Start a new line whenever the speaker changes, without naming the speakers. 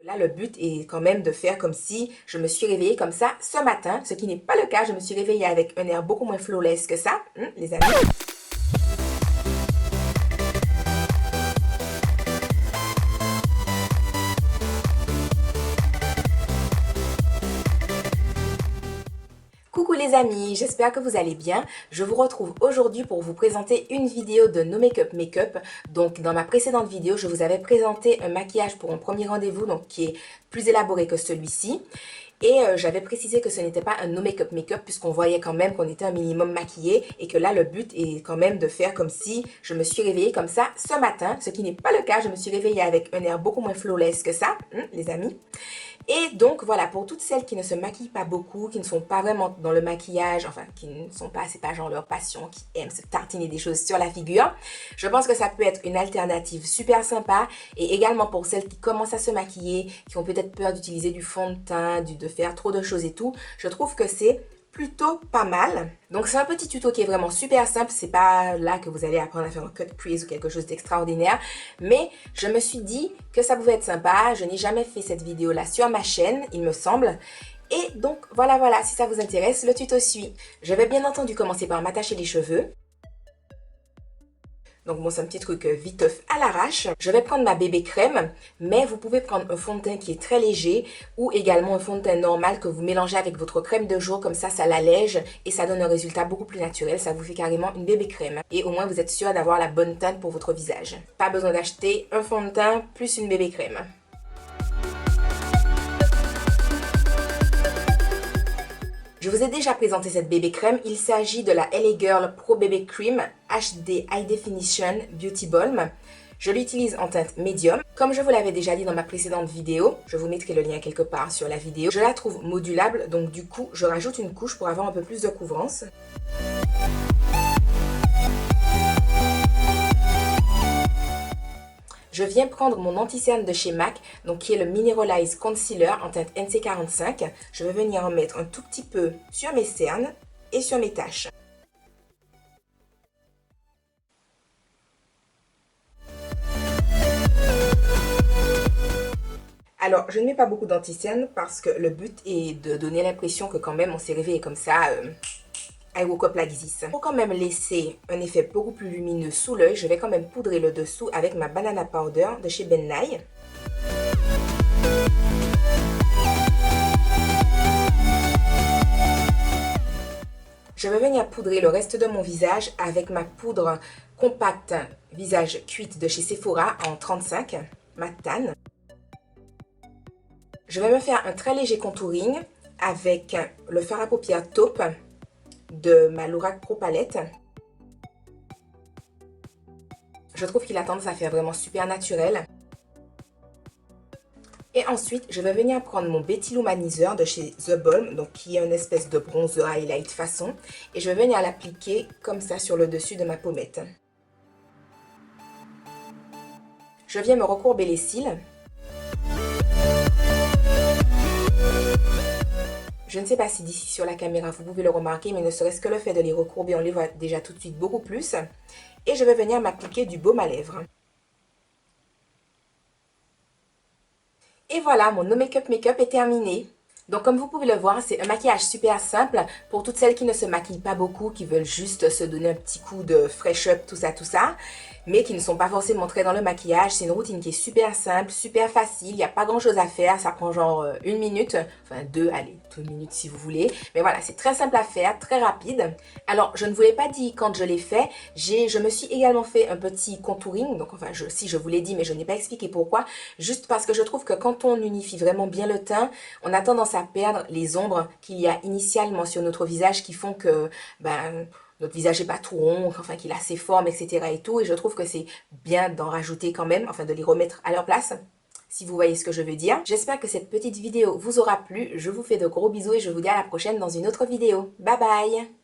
Là, le but est quand même de faire comme si je me suis réveillée comme ça ce matin, ce qui n'est pas le cas. Je me suis réveillée avec un air beaucoup moins flawless que ça, les amis. Coucou les amis, j'espère que vous allez bien. Je vous retrouve aujourd'hui pour vous présenter une vidéo de No Makeup Makeup. Donc dans ma précédente vidéo, je vous avais présenté un maquillage pour un premier rendez-vous, donc qui est plus élaboré que celui-ci. Et j'avais précisé que ce n'était pas un no make-up make-up puisqu'on voyait quand même qu'on était un minimum maquillé et que là le but est quand même de faire comme si je me suis réveillée comme ça ce matin, ce qui n'est pas le cas. Je me suis réveillée avec un air beaucoup moins flawless que ça, les amis. Et donc voilà, pour toutes celles qui ne se maquillent pas beaucoup, qui ne sont pas vraiment dans le maquillage, enfin qui ne sont pas, c'est pas genre leur passion, qui aiment se tartiner des choses sur la figure, je pense que ça peut être une alternative super sympa. Et également pour celles qui commencent à se maquiller, qui ont peut-être peur d'utiliser du fond de teint, de faire trop de choses et tout, je trouve que c'est plutôt pas mal. Donc c'est un petit tuto qui est vraiment super simple, c'est pas là que vous allez apprendre à faire un cut crease ou quelque chose d'extraordinaire, mais je me suis dit que ça pouvait être sympa. Je n'ai jamais fait cette vidéo là sur ma chaîne, il me semble. Et donc voilà, si ça vous intéresse, le tuto suit. Je vais bien entendu commencer par m'attacher les cheveux. Donc bon, c'est un petit truc viteuf à l'arrache. Je vais prendre ma bébé crème, mais vous pouvez prendre un fond de teint qui est très léger ou également un fond de teint normal que vous mélangez avec votre crème de jour. Comme ça l'allège et ça donne un résultat beaucoup plus naturel. Ça vous fait carrément une bébé crème. Et au moins, vous êtes sûr d'avoir la bonne teinte pour votre visage. Pas besoin d'acheter un fond de teint plus une bébé crème. Je vous ai déjà présenté cette bébé crème. Il s'agit de la LA Girl Pro Baby Cream HD High Definition Beauty Balm. Je l'utilise en teinte médium. Comme je vous l'avais déjà dit dans ma précédente vidéo, je vous mettrai le lien quelque part sur la vidéo. Je la trouve modulable, donc du coup, je rajoute une couche pour avoir un peu plus de couvrance. Je viens prendre mon anti-cerne de chez MAC, donc qui est le Mineralize Concealer en teinte NC45. Je vais venir en mettre un tout petit peu sur mes cernes et sur mes taches. Alors, je ne mets pas beaucoup d'anti-cerne parce que le but est de donner l'impression que quand même on s'est réveillé comme ça. I woke up like this. Pour quand même laisser un effet beaucoup plus lumineux sous l'œil, je vais quand même poudrer le dessous avec ma Banana Powder de chez Ben Nye. Je vais venir poudrer le reste de mon visage avec ma poudre compacte visage cuite de chez Sephora en 35, ma tan. Je vais me faire un très léger contouring avec le fard à paupières taupe de ma Lorac Pro Palette. Je trouve qu'il a tendance à faire vraiment super naturel. Et ensuite, je vais venir prendre mon Betty Lumanizer de chez The Balm, donc qui est une espèce de bronzer highlight façon. Et je vais venir l'appliquer comme ça sur le dessus de ma pommette. Je viens me recourber les cils. Je ne sais pas si d'ici sur la caméra vous pouvez le remarquer, mais ne serait-ce que le fait de les recourber, on les voit déjà tout de suite beaucoup plus. Et je vais venir m'appliquer du baume à lèvres. Et voilà, mon No Makeup Makeup est terminé. Donc comme vous pouvez le voir, c'est un maquillage super simple pour toutes celles qui ne se maquillent pas beaucoup, qui veulent juste se donner un petit coup de fresh up, tout ça, mais qui ne sont pas forcément très dans le maquillage. C'est une routine qui est super simple, super facile, il n'y a pas grand chose à faire, ça prend genre 1 minute, enfin 2, allez, 2 minutes si vous voulez. Mais voilà, c'est très simple à faire, très rapide. Alors, je ne vous l'ai pas dit quand je l'ai fait, je me suis également fait un petit contouring, donc enfin, si je vous l'ai dit, mais je n'ai pas expliqué pourquoi, juste parce que je trouve que quand on unifie vraiment bien le teint, on a tendance à perdre les ombres qu'il y a initialement sur notre visage qui font que notre visage n'est pas tout rond, enfin qu'il a ses formes, etc. et tout. Et je trouve que c'est bien d'en rajouter quand même, enfin de les remettre à leur place, si vous voyez ce que je veux dire. J'espère que cette petite vidéo vous aura plu. Je vous fais de gros bisous et je vous dis à la prochaine dans une autre vidéo. Bye bye!